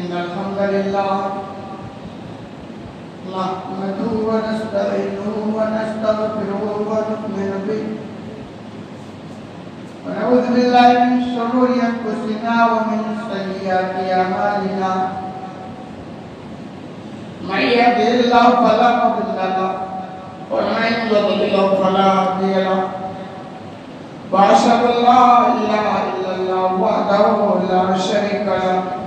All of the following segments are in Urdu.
إن الحمد لله نحمده ونستعينه ونستغفره ونؤمن به ونعوذ بالله من شرور أنفسنا ومن سيئات أعمالنا من يهده الله فلا مضل له ومن يضلل فلا هادي له وأشهد أن لا إله إلا الله وحده لا شريك له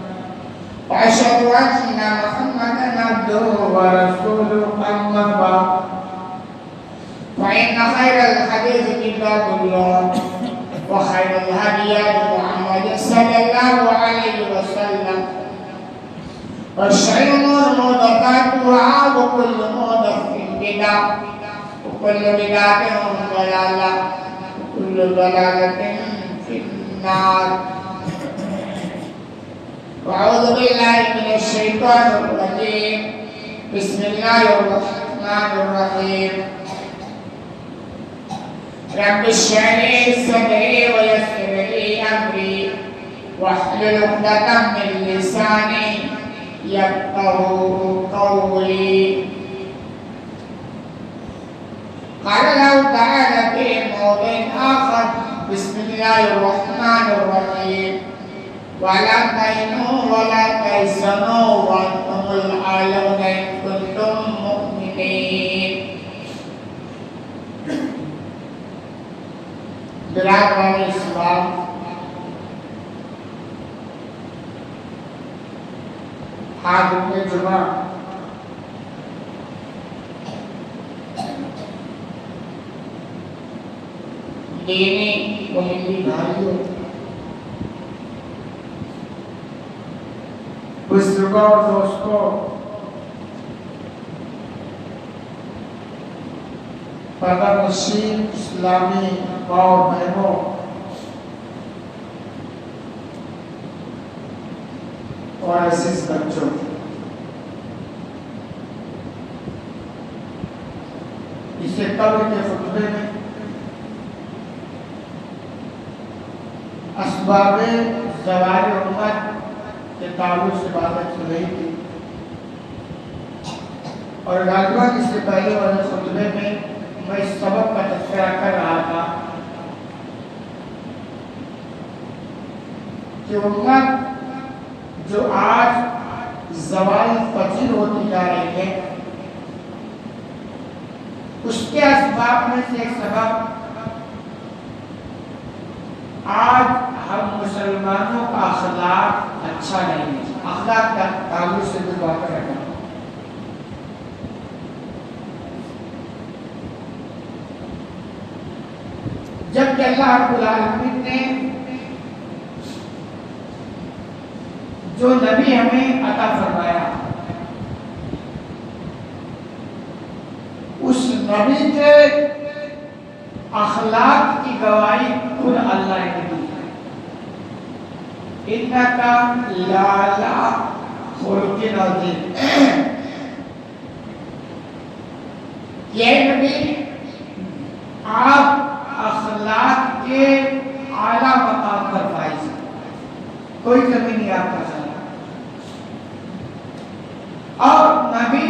وأشهد أن محمدا عبده ورسوله أما بعد فإن خير الحديث كتاب الله وخير الهدي محمد صلى الله عليه وسلم وشر الأمور محدثاتها وكل محدثة بدعة وكل بدعة ضلالة وكل ضلالة في النار وأعوذ بالله من الشيطان الرجيم بسم الله الرحمن الرحيم رب اشرح لي صدري ويسر لي أمري واحلل عقدة من لساني يفقهوا قولي قال الله تعالى في موضع آخر بسم الله الرحمن الرحيم ولا تهنوا ولا تحزنوا وأنتم الأعلون إن كنتم مؤمنين. برادران اسلام، حاضرین جمعہ، دینی و ملی بھائیوں، بزرگوں اور دوستوں، پردہ نشین اسلامی ماں اور بہنوں، اور عزیز بچوں، اس سے قبل کے خطبے میں اسباب زوال امت کے تعلق سے باتیں چل رہی تھی، اور غالباً اس سے پہلے والے خطبے میں میں اس سبب کا تذکرہ کر رہا تھا کہ امت جو آج زوال پذیر ہوتی جا رہی ہے، اس کے اسباب میں سے ایک سبب آج ہم مسلمانوں کا اخلاق اچھا نہیں ہے۔ اخلاق کا تعلق سے بھی بات کرنا، جبکہ اللہ رب العالمین نے جو نبی ہمیں عطا فرمایا، اس نبی کے اخلاق کی گواہی خود اللہ نے دی ہے۔ اِنَّكَ لَعَلَىٰ خُلُقٍ عَظِيمٍ، یہ نبی آپ اخلاق کے اعلیٰ مقام پر فائز ہے، کوئی کمی نہیں آپ کا ساتھ۔ اور نبی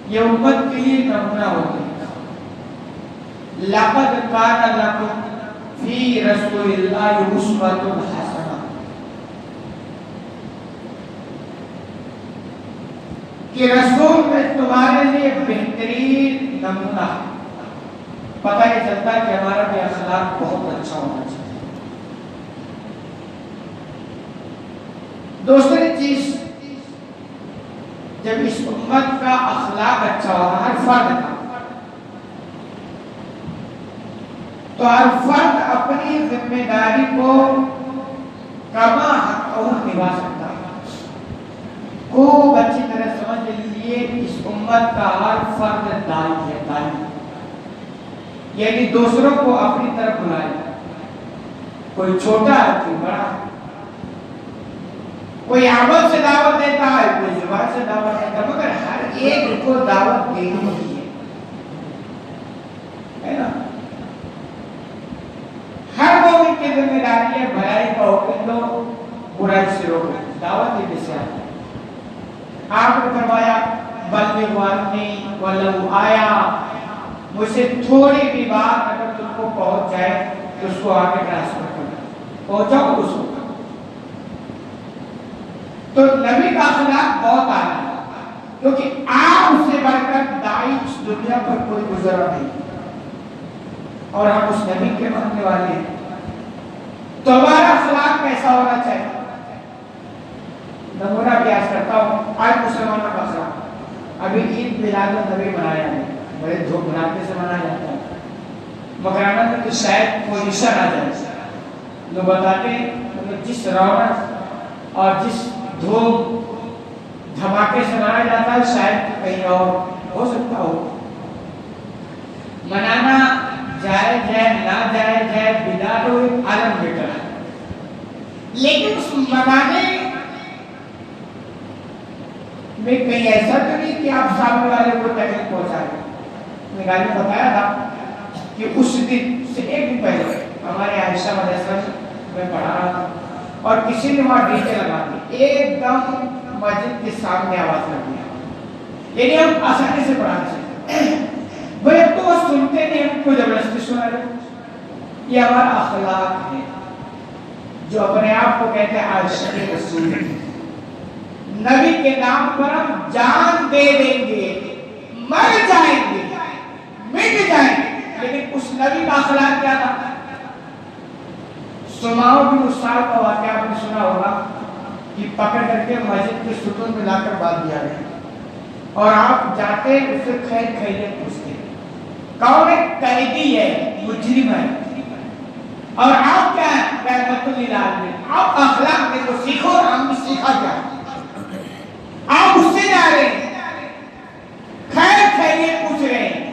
یہ امت کے لیے نمونہ ہوتے ہیں۔ لَقَدْ كَانَ لَكُمْ فِي رَسُولِ اللَّهِ أُسْوَةٌ حَسَنَةٌ، کہ رسول میں تمہارے لیے بہترین نمونہ ہے۔ پتہ یہ چلتا ہے کہ ہمارا بھی اخلاق بہت اچھا ہونا چاہیے۔ دوسری چیز، جب اس امت کا اخلاق اچھا ہوگا، ہر فرد کا، تو ہر فرد اپنی ذمہ داری کو کما حق نبھا سکتا ہے۔ خوب اچھی طرح سمجھ لیجیے، اس امت کا ہر فرد دائی ہے، دائی، یعنی دوسروں کو اپنی طرف بلائے، کوئی چھوٹا ہے کوئی بڑا ہے، کوئی عمل سے دعوت دیتا ہے، کوئی زبان سے دعوت دیتا ہے، مگر ہر ایک کو دعوت دینی ہے نا۔ ہر مومن کی ذمہ داری ہے بھلائی کا حکم دو، برائی سے روکو، دعوت دینے سے آتا ہے۔ آپ نے فرمایا بلغ عنی ولو آیا، مجھ سے تھوڑی بھی بات اگر تم کو پہنچ جائے تو اس کو آگے ٹرانسفر کرنا، پہنچاؤ اس کو۔ تو نبی کا اخلاق بہت اعلیٰ ہے، کیونکہ آپ سے بڑھ کر داعی اس دنیا پر کوئی گزرا نہیں، اور ہم اس نبی کے ماننے والے ہیں۔ تو ہمارا اخلاق کیسا ہونا چاہیے؟ نمونہ پیاس کرتا ہوں، آج مسلمانوں کا اخلاق، ابھی عید میلاد النبی منایا ہے، بڑے دھوم دھام سے منایا جاتا ہے، مکرانہ میں تو شاید پوزیشن آ جائے، لوگ بتاتے ہیں جس رونق اور جس دھوم دھماکے سے منایا جاتا ہے شاید کہیں اور ہو سکتا ہو۔ منانا جائز ہے نہ جائز ہے، بدعت ہو، عالم بیٹا ہے، لیکن اس منانے میں کہیں ایسا تو نہیں کہ آپ سامنے والے کو تکلیف پہنچائیں۔ میں نے بتایا تھا کہ اس دن سے ایک دن پہلے ہمارے عائشہ مدرسہ میں پڑھا رہا تھا، اور کسی نے وہاں ڈی جے لگا دی، ایک دم مسجد کے سامنے آواز کر دیا، یعنی ہم آسانی سے پڑھا سکتے بھائی، اب تو وہ سنتے نہیں، ہم کو زبردستی سنا رہے۔ یہ ہمارا اخلاق ہے جو اپنے آپ کو کہتے ہیں عاشق رسول، نبی کے نام پر ہم جان دے دیں گے، مر جائیں گے، مٹ جائیں گے، لیکن اس نبی کا اخلاق کیا تھا؟ سماؤ بن اسال کا واقعہ آپ نے سنا ہوگا کہ پکڑ کر کے مسجد کے ستون میں لا کر باندھ دیا گیا، اور آپ جاتے اس سے خیر خیریت پوچھتے، کون ایک قیدی ہے، مجرم ہے، اور آپ کیا ہے رحمت للعالمین، آپ اخلاق میں کو سیکھو، اور ہم بھی سیکھا جائے، آپ اس سے جا رہے ہیں، خیر خیریت پوچھ رہے ہیں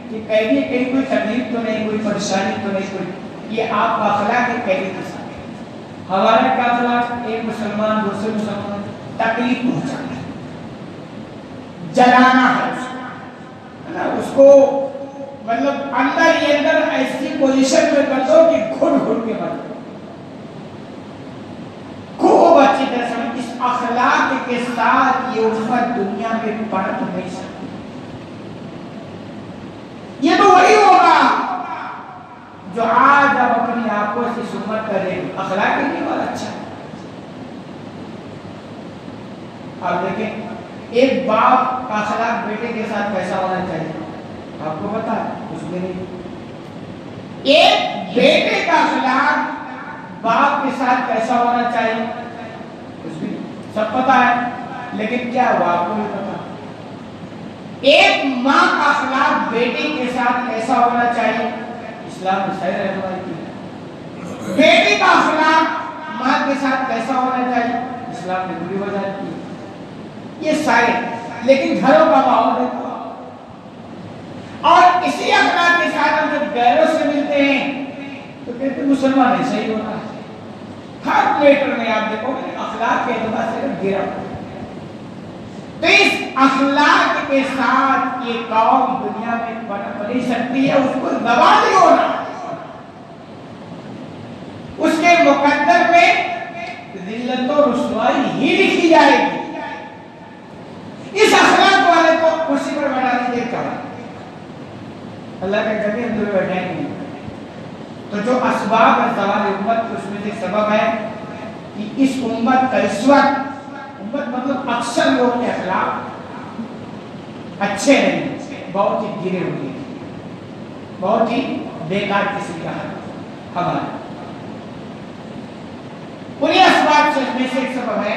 کہ قیدی کہیں کوئی تکلیف تو نہیں، کوئی پریشانی تو نہیں، کوئی، یہ آپ کا اخلاق ہے قیدی کے ساتھ۔ ہمارا کیا اخلاق؟ ایک مسلمان دوسرے مسلمان تکلیف پہنچانا ہے، جلانا ہے اس کو، مطلب اندر ہی اندر ایسی پوزیشن میں کر دو کہ گھٹ گھٹ کے مر دو۔ خوب اچھی طرح سمجھ، اس اخلاق کے ساتھ یہ امت دنیا میں پنپ نہیں سکتی۔ یہ تو وہی ہوگا جو آج اب اپنی آنکھوں سے سمت کرے، اخلاق ہی نہیں والا اچھا۔ آپ دیکھیں ایک باپ کا اخلاق بیٹے کے ساتھ کیسا ہونا چاہیے، آپ کو پتا ہے؟ کچھ بھی نہیں۔ ایک بیٹے کا اخلاق باپ کے ساتھ کیسا ہونا چاہیے، کچھ بھی سب پتا ہے، لیکن کیا ہوا آپ کو نہیں پتا۔ ایک ماں کا اخلاق بیٹے کے ساتھ کیسا ہونا چاہیے، اسلام نے صحیح رہنمائی کی ہے۔ بیٹے کا اخلاق ماں کے ساتھ کیسا ہونا چاہیے، اسلام نے بری وجہ کی ہے۔ یہ سارے، لیکن گھروں کا ماحول ہے، اور اسی اخلاق کے ساتھ ہم جب غیروں سے ملتے ہیں تو کہتے ہیں مسلمان ایسا ہی ہوتا ہے۔ ہر میٹر میں آپ دیکھو گے اخلاق کے اعتبار سے گرا، تو اس اخلاق کے ساتھ یہ قوم دنیا میں پنپ نہیں سکتی ہے، اس کو نوازی ہونا، اس کے مقدر میں ذلت و رسوائی ہی لکھی جائے گی۔ اس اخلاق والے کو کرسی پر بیٹھا دیجیے، کہا اللہ کے کبھی اندر بیٹھائیں گے۔ تو جو اسباب ہے زوال امت، اس میں سے سبب ہے کہ اس امت کا اس وقت، امت مطلب اکثر لوگوں کے اخلاق اچھے نہیں، بہت ہی گرے ہوئے ہیں، بہت ہی بیکار قسم کا ہے ہمارا۔ انہیں اسباب سے میں سے ایک سبب ہے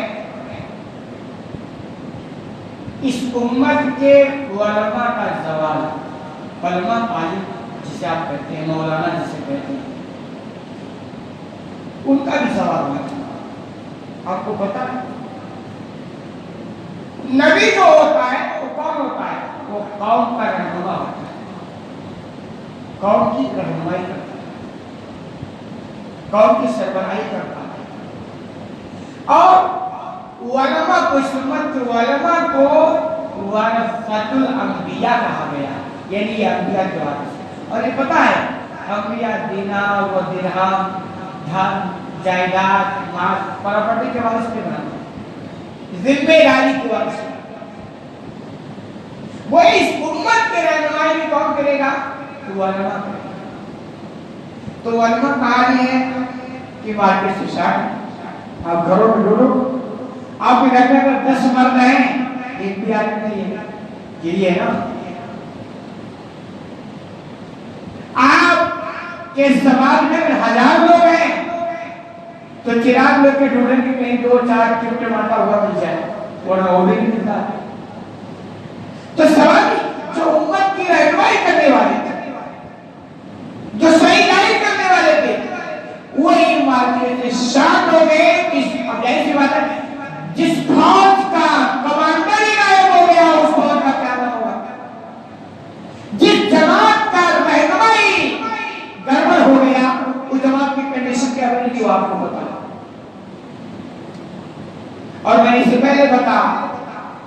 اس امت کے علماء کا زوال، علماء عالم جسے آپ کہتے ہیں، مولانا جسے کہتے ہیں، ان کا بھی زوال ہوتا۔ آپ کو پتا ہے نبی جو ہوتا ہے وہ کون ہوتا ہے؟ وہ قوم کا رہنما ہوتا ہے، قوم کی رہنمائی کرتا ہے، قوم کی سربراہی کرتا ہے، اور علماء کو، اس امت کے علماء کو ورثۃ الانبیاء کہا گیا، یعنی یہ انبیاء کے وارث۔ اور یہ پتا ہے انبیاء دینار و درہم، دھن جائیداد پراپرٹی کے وارث پہ بنانا، ذمہ داری کے وارث پہ۔ وہ اس امت کے رہنمائی بھی کون کرے گا؟ تو علماء کرے گا۔ تو علماء کہانی ہے کہ مارکیٹ سے شاید آپ گھروں میں ڈھونڈو، آپ کے گھر میں اگر 10 مرد ہیں ایک بھی آدمی نہیں ہے، یہی ہے نا۔ آپ کے سماج میں اگر 1000 لوگ ہیں تو چراغ لوگ کے ڈھونڈیں کہ کہیں 2-4 چمٹے ماتا ہوا مل جائے، ورنہ وہ بھی نہیں ملتا۔ تو سوال جو امت کی رہنمائی کرنے والے تھے، جو صحیح گائیڈ کرنے والے تھے، وہی مارکیٹ سے شاد ہو گئے۔ ظاہر سی بات ہے، جس فوج کا کمانڈر ہی غائب ہو گیا اس فوج کا کیا نام ہوگا؟ جس جماعت کا رہنما ہی گڑبڑ ہو گیا اس جماعت کی کنڈیشن کیا بنی تھی وہ آپ کو پتا۔ اور میں اس سے پہلے بتا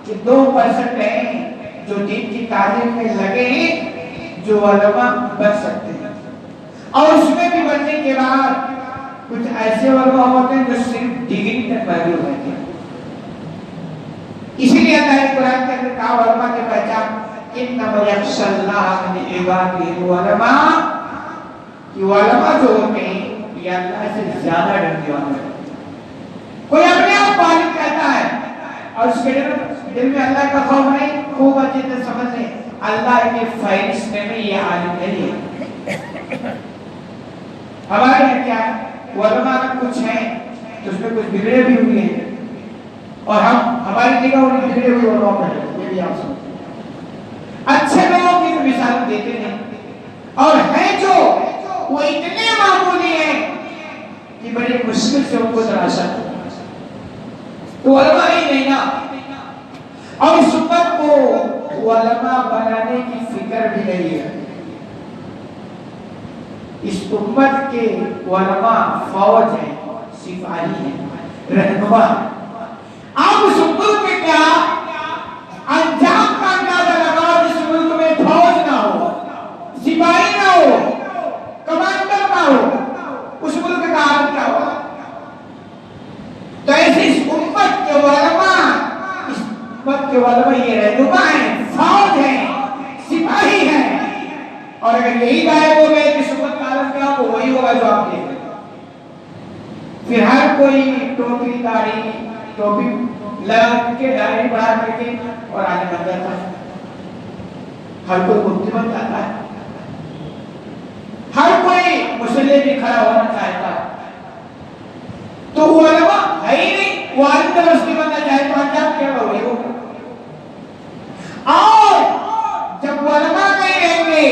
کہ 2% ہیں جو دین کی تعلیم میں لگے ہیں جو علماء بن سکتے ہیں، اور اس میں بھی بننے کے بعد کچھ ایسے علماء ہوتے ہیں جو صرف ڈگری تک محدود رہتے ہیں۔ اسی لیے اللہ نے قرآن کے اندر کہا علماء کی پہچان انما یخشی اللہ من عبادہ العلماء، کہ علماء جو ہوتے ہیں یہ اللہ سے زیادہ ڈرنے والے ہیں۔ کوئی اپنے آپ عالم کہتا ہے اور اس کے دل میں اللہ کا خوف نہیں، خوب اچھی طرح سمجھ لیں اللہ کے فہرست میں یہ عالم نہیں ہے۔ ہمارے یہاں کیا ہے، علماء اگر کچھ ہیں تو اس میں کچھ بگڑے بھی ہوئے ہیں، اور ہم ہماری جگہ انہیں بگڑے ہوئے علماء پڑھے، یہ بھی آپ سمجھتے ہیں۔ اچھے لوگوں کی تو مثال دیتے ہیں، اور ہیں جو وہ اتنے معمولی ہیں کہ بڑی مشکل سے ان کو تراشا ہے، تو علماء ہی نہیں نا۔ اور اس امت کو علماء بنانے کی فکر بھی نہیں ہے۔ اس امت کے علماء فوج ہیں، سپاہی ہیں، رہنما ہیں۔ آپ اس ملک کے کیا انجام کا اندازہ لگاؤ جس ملک میں فوج نہ ہو، سپاہی نہ ہو، کمانڈر نہ ہو، اس ملک کا حال کیا ہوگا؟ تو ایسے اس امت کے علماء، اس امت کے علماء یہ رہنما ہیں، فوج ہیں، سپاہی ہیں، اور اگر یہی غائب ہو گئے کہ امت کا عالم کیا ہو، وہی ہوگا جو آپ دیکھ رہے ہیں۔ پھر ہر کوئی ٹوپی داڑھی ٹوپی لگا کے داڑھی بڑھا کر کے اور آگے بڑھ جاتا ہے، ہر کوئی مفتی بن جاتا ہے، ہر کوئی مسلح بھی کھڑا ہونا چاہتا ہے۔ تو وہ علماء ہے ہی نہیں، وہ عالم درستی بننا چاہے تو انجام کیا ہوگا؟ ہوگا۔ اور جب وہ علماء نہیں رہیں گے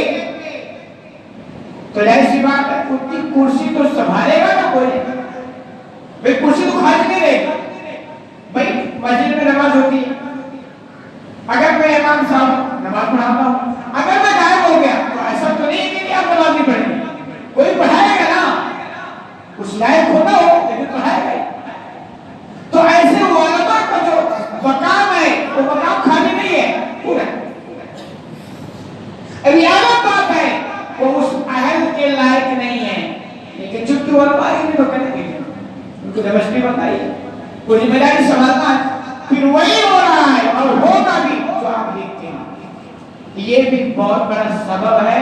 تو ظاہر سی بات ہے ان کی کرسی تو سنبھالے گا نا کوئی، بھئی کرسی تو خالی نہیں رہے گا۔ بھئی مسجد میں نماز ہوتی ہے، اگر میں امام صاحب نماز پڑھاتا ہوں، اگر میں غائب ہو گیا تو ایسا تو نہیں ہے کہ آپ نماز نہیں پڑھیں گے، کوئی پڑھائے گا نا، اس لائق ہونا ہو لیکن پڑھائے گا۔ تو ایسے علماء کا جو مقام ہے وہ مقام خالی نہیں ہے، پورا۔ ابھی عالم بات ہے وہ اس اہل کے لائق نہیں ہے، لیکن چونکہ علماء ہی نہیں تو کریں گے، ان کو دمشقی بتائی کوئی ذمہ داری سنبھالنا ہے، پھر وہی ہو رہا ہے اور ہوگا بھی جو آپ دیکھتے ہیں۔ یہ بھی بہت بڑا سبب ہے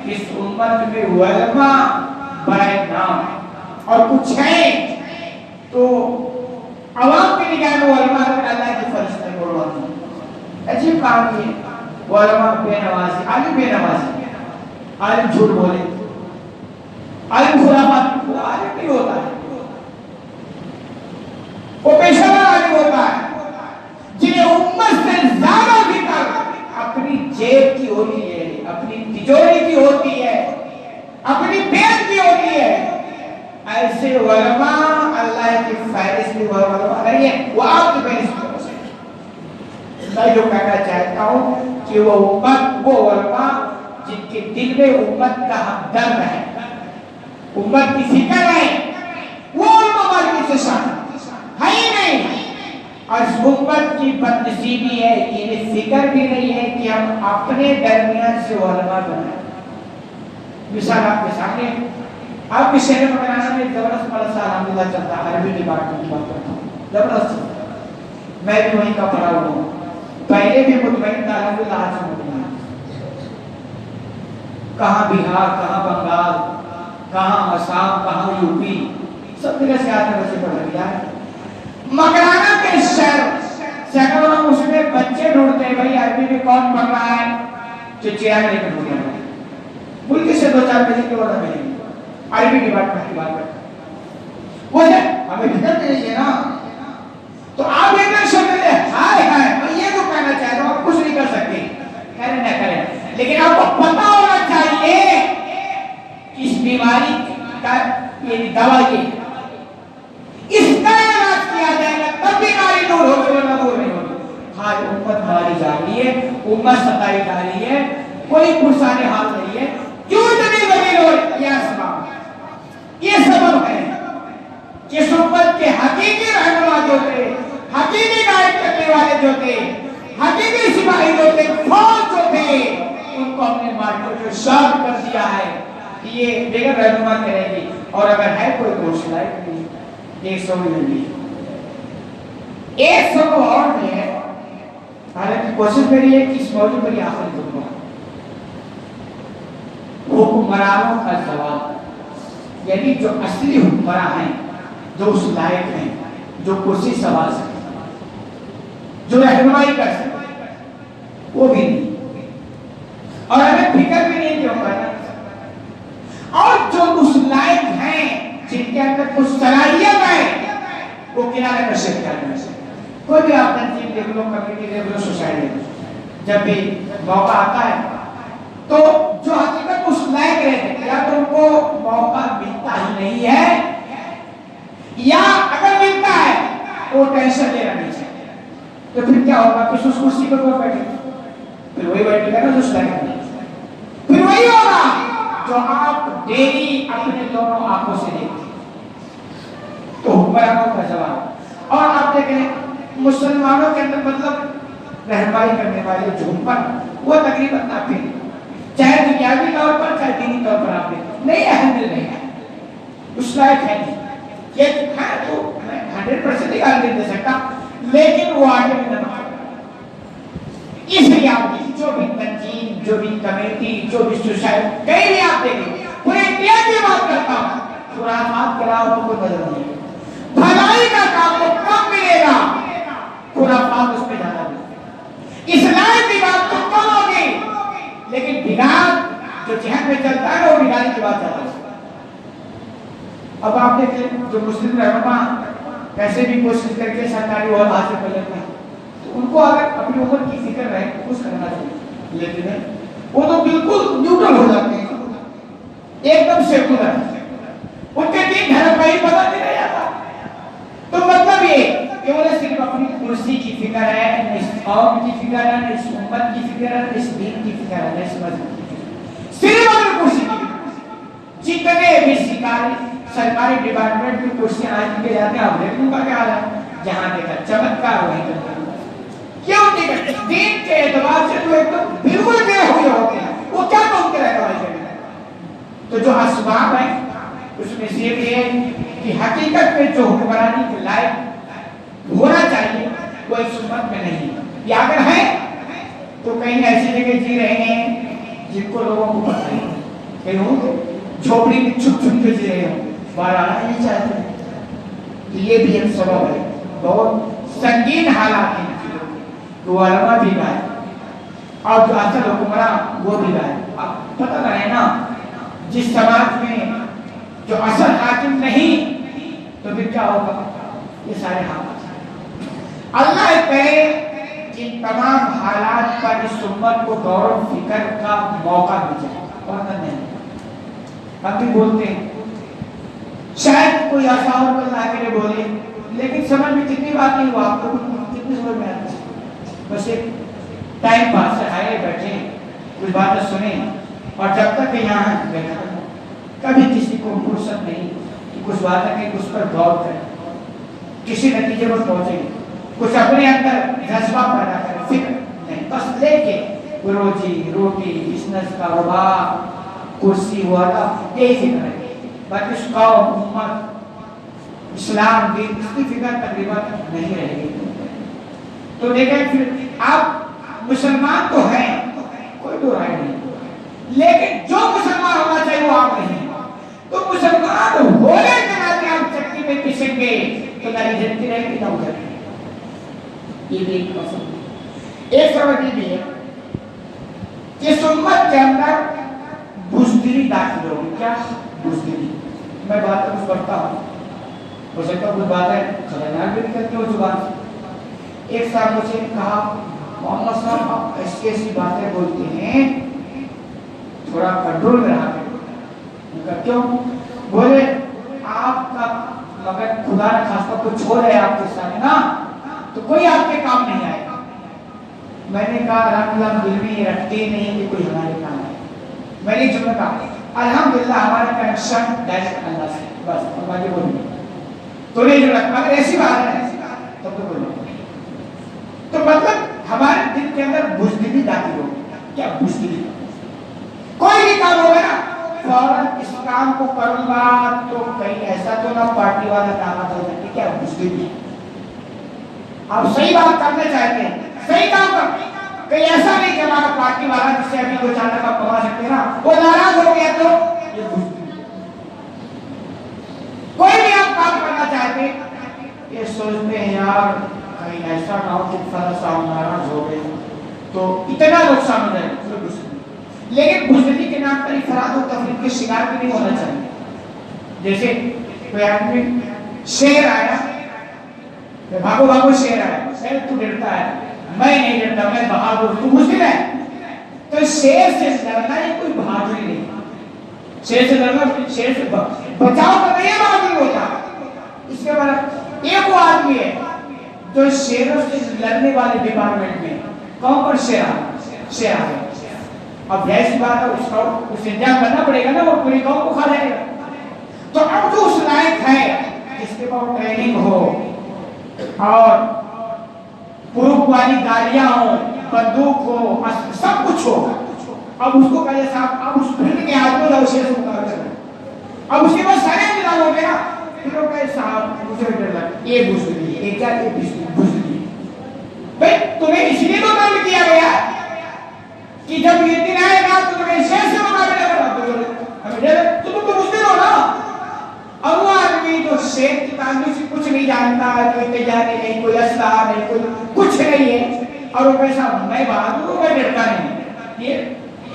اس امت میں علماء بڑے نام اور کچھ ہیں تو عوام کی نگاہ میں علماء اللہ کی فرشتے بڑھواتے ہیں۔ عجیب کام یہ وہ علماء بے نوازی، عالم بے نوازی، عالم جھوٹ بولے، عالم خرافات، وہ عالم نہیں ہوتا ہے، وہ پیشہ ور عالم ہوتا ہے جنہیں امت سے زیادہ فکر اپنی جیب کی ہوتی ہے، اپنی تجوری کی ہوتی ہے، اپنی پیٹ کی ہوتی ہے۔ ایسے علماء اللہ کی فہرست میں علماء نہیں ہے، وہ آپ کی فہرست میں ہو سکتے۔ میں جو کہنا چاہتا ہوں کہ وہ امت، وہ علماء جن کے دل میں امت کا ہمدرد ہے، امت کی فکر ہے، وہ علماء مارکیٹ سے شامل ہے ہی نہیں۔ اور اس امت کی بدنصیبی ہے کہ انہیں فکر بھی نہیں ہے کہ ہم اپنے درمیان سے علماء بنائیں۔ مثال آپ کے سامنے آپ کے شہر مکرانا میں زبردست مدرسہ الحمدللہ چلتا ہے، عربی ڈپارٹمنٹ کی بات کرتا ہوں، زبردست چلتا ہے، میں بھی وہیں کا پڑھا ہوا ہوں، پہلے بھی مطمئن تھا الحمدللہ، آج سے مطمئن، کہاں بہار، کہاں بنگال، کہاں آسام، کہاں یو پی، سب جگہ سے آتے بچے پڑھ رہی ہے۔ مکرانا کے شہر سینکڑوں مسلم بچے ڈھونڈتے ہیں، بھائی عربی میں کون پڑھ رہا ہے، چچیا لے کر ڈھونڈ رہا ہے، ملک سے 2-4 بجے کے وقت ملیں گے، عربی ڈپارٹمنٹ کی بات کرتے ہیں، وہ ہے ہمیں بھیتر دے دیجیے نا، تو آپ ایک شکل ہے، ہائے ہائے میں یہ تو کہنا چاہتا ہوں، آپ کچھ نہیں کر سکتے، کریں نہ کریں، لیکن آپ کو پتا ہونا چاہیے اس بیماری کا یہ دوا یہ اس کا علاج کیا جائے گا تب بیماری دور ہوگی ورنہ دور نہیں ہوگی۔ ہاں امت ماری جا رہی ہے، امت ستائی جا رہی ہے، کوئی پرسان حال نہیں ہے، کیوں اتنی زمین ہو رہی ہے؟ یہ سبب ہے کہ امت کے حقیقی رہنما جو تھے، حقیقی گائیڈ کرنے والے جو تھے، حقیقی سپاہی جو تھے، فوج جو تھے، ان کو ہم نے مار کر جو شارٹ کر دیا ہے، یہ بغیر رہنما کرے گی، اور اگر ہے کوئی کوشش لائے گی 100 ملیں گی، 100 کو اور بھی ہے، حالانکہ کوشش میری ہے کہ اس موضوع پر یہ آخری خطبہ حکمرانوں کا جواب، یعنی جو اصلی حکمراں ہیں، جو اس لائق ہیں، جو کرسی سنبھال سکتے، جو رہنمائی کر سکتے، وہ بھی نہیں، اور ہمیں فکر بھی نہیں کہ حکمران، اور جو اس لائق ہیں جن کے اندر کچھ صلاحیت ہے وہ کنارے پر شیخ کرنے سے، کوئی بھی آپ تنظیم دیکھ لو، کمیٹی دیکھ لو، سوسائٹی دیکھ لو، جب بھی موقع آتا ہے تو جو حقیقت اس لائق رہتے یا تو ان کو موقع ملتا ہی نہیں ہے، یا اگر ملتا ہے وہ ٹینشن لینا نہیں چاہتے، تو پھر کیا ہوگا؟ پھر اس کرسی پر کوئی بیٹھے گا، پھر وہی بیٹھے گا نا جو اس لائق نہیں، پھر وہی ہوگا جو آپ ڈیلی اپنے دونوں آنکھوں سے دیکھتے ہیں۔ تو حکمرانوں کا جواب، اور آپ دیکھیں مسلمانوں کے اندر مطلب رہنمائی کرنے والے جو حکمر وہ تقریباً آپ ہیں، چاہے دنیاوی طور پر چاہے دینی طور پر، آپ نہیں اہم مل رہے ہیں، اس لائق ہے نہیں، یہ ہے تو میں 100% گارنٹی دے سکتا، لیکن وہ آگے میں نہ، اس لیے آپ جو بھی تنظیم، جو بھی کمیٹی، جو بھی سوسائٹی، کہیں بھی آپ دیکھیں، پورے انڈیا کی بات کرتا ہوں، خرافات کے علاوہ کوئی بدل نہیں ہے، بھلائی کا کام کو کم ملے گا، خرافات اس پہ زیادہ ملے، اسلام کی بات تو کم ہوگی، لیکن بگاڑ جو ذہن میں چلتا ہے وہ بگاڑی کی بات زیادہ ہوگی۔ اب آپ دیکھیں جو مسلم رہنما کیسے بھی کوشش کر کے سرکاری عہدہ حاصل کر لیتے ہیں، ان کو اگر اپنی عمر کی فکر رہے تو کچھ کرنا چاہیے، لیکن وہ تو بالکل نیوٹرل ہو جاتے ہیں، ایک دم سیکولر، ان کے دین دھرم کا ہی پتہ نہیں رہ جاتا، تو مطلب یہ کہ انہیں صرف اپنی کرسی کی فکر ہے، نہ اس قوم کی فکر ہے، نہ اس امت کی فکر ہے، نہ اس دین کی فکر ہے، نہ اس مذہب کی فکر ہے، صرف اپنی کرسی کی فکر ہے۔ جتنے بھی سرکاری ڈپارٹمنٹ کی کرسیاں آج کے جاتے ہیں، آپ دیکھیں کا کیا حال ہے، جہاں دیکھا چمتکار وہیں کرتے ہیں، کیوں دیکھا دین کے اعتبار سے تو ایک تو بالکل بے ہوئے ہوتے ہیں، وہ کیا کام کے رہنمائی کریں گے؟ تو جو اسباب ہیں اس میں سے یہ ہے کہ حقیقت میں جو حکمرانی کے لائق ہونا چاہیے وہ اس امت میں نہیں ہے، یا اگر ہے تو کہیں ایسی جگہ جی رہے ہیں جن کو لوگوں کو پتہ نہیں، کہیں ہوں جھوپڑی میں چھپ چھپ کے جی رہے ہوں، باہر آنا نہیں چاہتے، تو یہ بھی ایک سبب ہے، بہت سنگین حالات ہیں، تو علماء بھی گائے اور جو اصل حکمراں وہ بھی گائے۔ اب پتہ رہے نا جس سماج میں جو اصل حاکم نہیں تو پھر کیا ہوگا؟ یہ سارے حالات، اللہ کرے ان تمام حالات پر اس امت کو غور و فکر کا موقع مل جائے، اور نہیں ہم بھی بولتے ہیں، شاید کوئی ایسا اور کوئی لا کے بولے، لیکن سمجھ میں جتنی بات نہیں ہوا آپ کو کتنی سمجھ میں آتی ہے، بس ایک ٹائم پاس سے آئے بیٹھے کچھ باتیں سنیں، اور جب تک یہاں بیٹھا کبھی کسی کو فرصت نہیں کہ کچھ باتیں کہ اس پر غور کریں، کسی نتیجے پر پہنچیں، کچھ اپنے اندر جذبہ پیدا کریں، فکر نہیں، بس لے کے روزی روٹی بزنس کاروبار کرسی وعدہ یہی فکر ہے، بلکہ اس قوم امت اسلام دین اس کی فکر تقریباً نہیں رہے گی. تو دیکھیں پھر آپ مسلمان تو ہیں کوئی دو رائے نہیں, لیکن جو مسلمان ہونا چاہیے وہ آپ نہیں. تو مسلمان ہونے کے ناطے آپ چکی میں پسیں گے تو نہ جنتی رہے گی نہ ادھر. یہ بھی ایک مسئلہ. ایک سبب یہ بھی ہے کہ اس امت کے اندر بزدلی داخل ہوگی. کیا بزدلی؟ میں بات کچھ پڑھتا ہوں, ہو سکتا کچھ باتیں خطرناک بھی نکلتی ہو زبان سے. ایک صاحب مجھے کہا محمد صاحب آپ ایسی ایسی باتیں بولتے ہیں, تھوڑا کنٹرول میں رہا کریں. کیوں؟ بولے آپ کا مگر خدا نے خاصہ کچھ ہو رہا ہے آپ کے سامنے نا, تو کوئی آپ کے کام نہیں آئے گا. میں نے کہا الحمدللہ دل میں یہ رکھتے ہی نہیں کہ کوئی ہمارے کام آئے. میں نے جملہ کہا الحمدللہ ہمارا کنیکشن ڈائریکٹ اللہ سے, بس اور باقی بولیں تو نہیں جڑا. اگر ایسی بات ہے تب تو بولیں. تو مطلب ہمارے دل کے اندر بزدلی داخل ہو. کیا بزدلی؟ کوئی بھی کام ہوگا نا فوراً اس کام کو کروں گا تو کہیں ایسا تو نہ پارٹی والا دعوت ہو جائے. کیا بزدلی؟ آپ صحیح بات کرنا چاہتے ہیں, صحیح کام کر, کہیں ایسا نہیں کہ ہمارا پارٹی والا جس سے ابھی 2-4 ٹکا کما سکتے ہیں نا وہ ناراض ہو گیا تو یہ بزدلی. کوئی بھی آپ کام کرنا چاہتے ہیں یہ سوچتے ہیں یار کہیں ایسا نہ ہو کہ فلاں صاحب ناراض ہو گئے تو اتنا نقصان ہو جائے. لیکن بزدلی کے نام پر افراط و تفریط کے شکار بھی نہیں ہونا چاہیے. جیسے کوئی آدمی شیر آیا, بھاگو بھاگو شیر آیا, شیر تو ڈرتا ہے, میں نہیں ڈرتا, میں بہادر, تو مسلم ہے. تو شیر سے ڈرنا یہ کوئی بہادری نہیں. شیر سے ڈرنا, شیر سے بچاؤ تو نہیں بہادری ہوتا. اس کے بعد ایک وہ آدمی ہے جو شیروں سے لڑنے والے ڈپارٹمنٹ میں کون پر شیر آ گیا. اب ایسی بات ہے اس کو اسے انتظام کرنا پڑے گا نا, وہ پوری قوم کو کھا جائے گا. تو اب جو اس لائق ہے جس کے پاس ٹریننگ ہو اور پروف والی گاڑیاں ہو, بندوق ہو, سب کچھ ہو, اب اس کو کہے صاحب اب اس بھیڑ کے ہاتھ میں جاؤ شیر سے مقابلہ کرنا. اب اس کے بعد سارے انتظام ہو گیا, پھر وہ کہے صاحب مجھے ڈر لگا. یہ بزدلی ہے, یہ کیا یہ بزدلی. بھائی تمہیں اس لیے تو کام کیا گیا کہ جب یہ دن آئے گا تو تمہیں شیر سے مقابلہ کرنا, تو تم تو مسلم ہو نا. اب وہ آدمی جو شیر کی تعلق سے کچھ نہیں جانتا, کوئی تیاری نہیں, کوئی اسلحہ نہیں, کوئی کچھ نہیں ہے, اور وہ کیسا میں بہادر ہوں, میں ڈرتا نہیں. یہ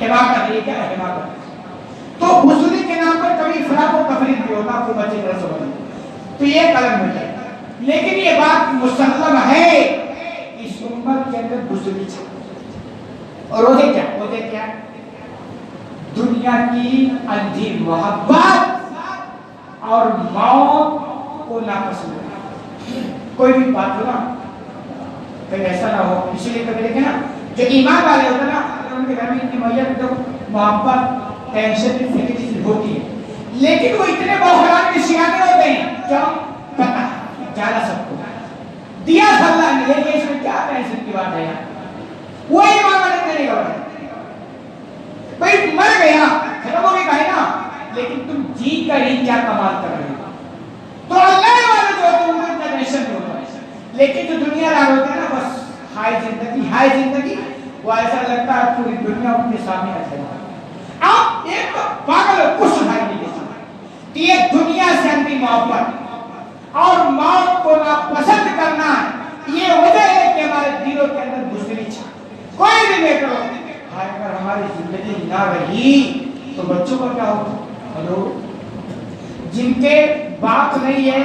حماقت ہے. یہ کیا ہے حماقت؟ تو بزدلی کے نام پر کبھی افراط و تفریط بھی ہوتا, آپ کو بچے طرح سمجھیں تو یہ قلم ہو جائے. لیکن یہ بات مسلم ہے اس امت کے اندر بزدلی چل. اور وجہ کیا دنیا کی اندھی محبت اور موت کو ناپسند ہے. کوئی بھی بات ہو نا کہیں ایسا نہ ہو. اسی لیے کبھی دیکھیں نا جو ایمان والے ہوتے ہیں نا ان کے گھر میں اتنی میت جو محبت ٹینشن فکر ہوتی ہے, لیکن وہ اتنے بہران کے شکار ہوتے ہیں. کیوں؟ پتہ جانا سب کو دیا اللہ نے, لیکن اس میں کیا ٹینشن کی بات ہے یار. وہ ایمان والے نہیں کرتے. بھائی مر گیا ختم ہو گئی نا, لیکن تم جی کر ہی کیا کمال کر رہے ہو. تو اللہ والے جو ہوتے ہیں ان کا ٹینشن نہیں ہوتا ہے. لیکن جو دنیا دار ہوتے ہیں نا بس ہائی زندگی وہ ایسا لگتا ہے پوری دنیا ان کے سامنے آ جائے. اب ایک تو پاگل کچھ ہائی نہیں دیتا. یہ دنیا سے اندھی محبت اور موت کو ناپسند کرنا یہ وجہ ہے کہ ہمارے دلوں کے اندر بزدلی چھا. کوئی بھی بیٹا اگر ہماری زندگی نہ رہی تو بچوں کا کیا ہوگا؟ ہلو, جن کے باپ نہیں ہے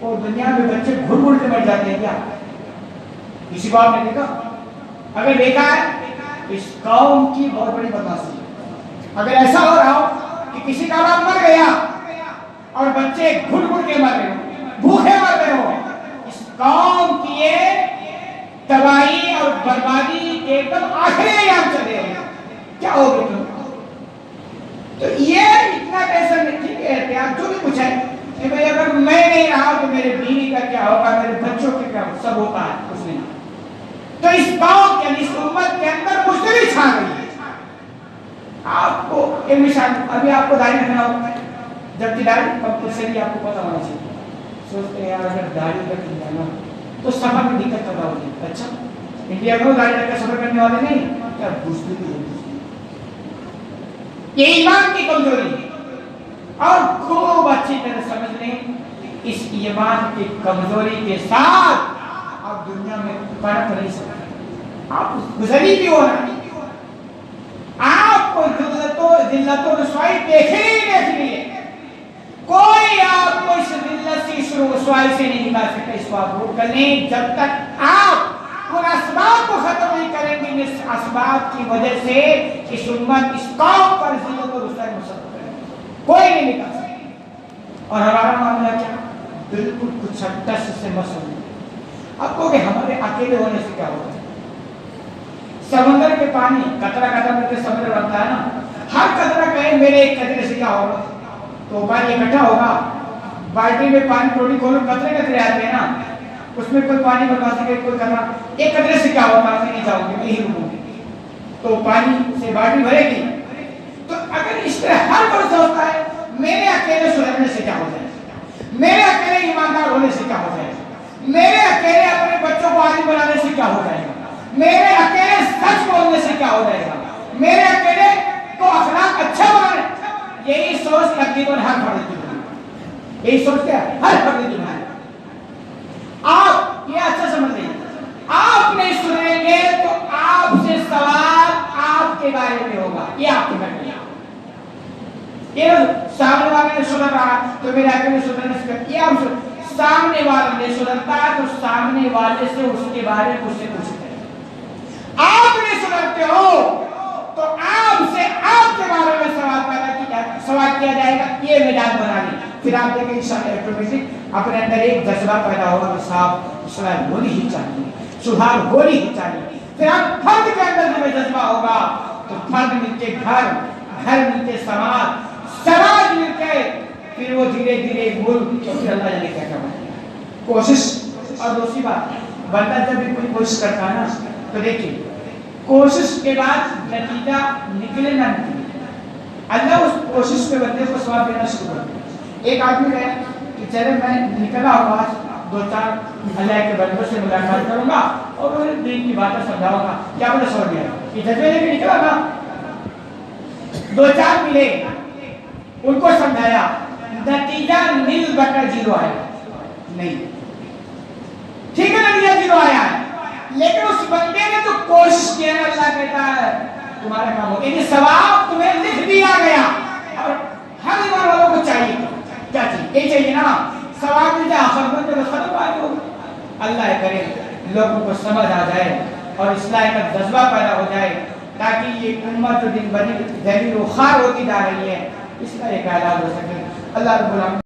وہ دنیا میں بچے گھڑ گھڑ کے مر جاتے ہیں. کیا کسی باپ نے دیکھا؟ اگر دیکھا ہے اس قوم کی بہت بڑی بدمعاشی ہے. اگر ایسا ہو رہا ہو کہ کسی کا باپ مر گیا اور بچے گھڑ گھڑ کے مر رہے ہو, بھوکے مر رہے ہو, اس قوم کی یہ تباہی اور بربادی ایک دم آخری ایام چلے ہیں. کیا ہوگی تم؟ تو یہ اتنا کیسا نہیں کہ احتیاط جو بھی کچھ ہے کہ بھئی اگر میں نہیں رہا تو میرے بیوی کا کیا ہوگا, میرے بچوں کے کیا ہوگا, سب ہوتا ہے کچھ نہیں. تو اس قوم کے اس امت کے اندر بزدلی چھا گئی ہے. آپ کو ایک مثال ابھی آپ کو دائیں رکھنا ہوگا. جبکہ داڑھی کمپلسری آپ کو پتا ہونا چاہیے. سوچتے ہیں یار اگر داڑھی رکھ لیا نا تو سفر میں دقت پیدا ہوگی. اچھا انڈیا میں داڑھی رکھ کر سفر کرنے والے نہیں کیا دوسری بھی یہ ایمان کی کمزوری ہے. اور خوب اچھی طرح سمجھ لیں اس ایمان کی کمزوری کے ساتھ آپ دنیا میں پڑھ نہیں سکتے. آپ گزری بھی ہو رہا آپ کو ذلت و رسوائی دیکھنی ہے. کوئی آپ کو اس ذلت سے اس رسوائی سے نہیں نکال سکتا. اس کو آپ روک کر لیں جب تک آپ ان اسباب کو ختم نہیں کریں گے جس اسباب کی وجہ سے اس امت اس قوم پر ذلت و رسوائی مسلط کرے کوئی نہیں نکال سکتا. اور ہمارا معاملہ کیا بالکل کچھ ٹس سے مسئلہ. آپ کو کہ ہمارے اکیلے ہونے سے کیا ہوتا ہے. سمندر کے پانی قطرہ قطرہ مل کے سمندر بنتا ہے نا. ہر قطرہ کہے میرے ایک قطرے سے کیا ہوگا تو پانی اکٹھا ہوگا. بالٹی میں پانی ٹوٹی کھولو قطرے قطرے آتے ہیں نا اس میں کوئی پانی بنوا سکے کوئی قطرہ ایک قطرے سے کیا ہوگا. میں نہیں جاؤں گی میں ہی رکوں گی تو پانی سے بالٹی بھرے گی. تو اگر اس طرح ہر کوئی سوچتا ہے میرے اکیلے سدھرنے سے کیا ہو جائے میرے اکیلے ایماندار ہونے سے کیا ہو جائے میرے اکیلے اپنے بچوں کو عالم بنانے سے کیا ہو جائے گا میرے اکیلے سچ بولنے سے کیا ہو جائے گا میرے اکیلے کو اخلاق اچھا بنانے یہی سوچ تقریباً ہر فرد کی ہے. یہی سوچ کیا ہر فرد کی ہے. آپ یہ اچھا سمجھ لیں آپ نہیں سنیں گے تو آپ سے سوال آپ کے بارے میں ہوگا. یہ آپ کے بارے میں یہ سامنے والے نے سدھر رہا تو میرے اکیلے سدھرنے سے یہ آپ سامنے والے نے سدھرتا تو سامنے والے سے اس کے بارے میں اس سے پوچھتے ہیں. آپ نہیں سدھرتے ہو تو آپ سے آپ کے بارے میں سوال کیا جائے گا. یہ مزاج بنا لیں پھر آپ دیکھیں انشاءاللہ آٹومیٹک اپنے اندر ایک جذبہ پیدا ہوگا کہ صاحب اصلاح ہونی ہی چاہیے سدھار ہونی ہی چاہیے. پھر آپ فرد کے اندر جو جذبہ ہوگا تو فرد مل کے گھر گھر مل کے سماج سماج مل کے پھر وہ دھیرے دھیرے ملک پھر اللہ جانے کیا کرنا کوشش. اور دوسری بات بندہ جب بھی کوئی کوشش کرتا ہے نا تو دیکھیے کوشش کے بعد نتیجہ نکلے نہ نکلے اللہ اس کوشش پہ بندے کو ثواب دینا شروع کر دیا. ایک آدمی کہا کہ چلے میں نکلا ہوں آج دو چار اللہ کے بندوں سے ملاقات کروں گا اور انہیں دین کی باتیں سمجھاؤں گا. کیا بڑا سوال دیا کہ جذبے لے کے نکلا نا دو چار ملے ان کو سمجھایا نتیجہ نل بٹا 0 آیا نہیں ٹھیک ہے نتیجہ 0 آیا ہے لیکن اس بندے نے جو کوشش کی ہے اللہ کہتا ہے تمہارا کام ہو یعنی ثواب تمہیں لکھ دیا گیا. اور ہر ایمان والوں کو چاہیے کیا چاہیے یہ چاہیے نا ثواب مل جائے آخر میں تو ختم آئے ہو. اللہ کرے لوگوں کو سمجھ آ جائے اور اصلاح کا جذبہ پیدا ہو جائے تاکہ یہ امت جو دن بدن ذلیل و خوار ہوتی جا رہی ہے اس کا ایک علاج ہو سکے. اللہ رب العالمین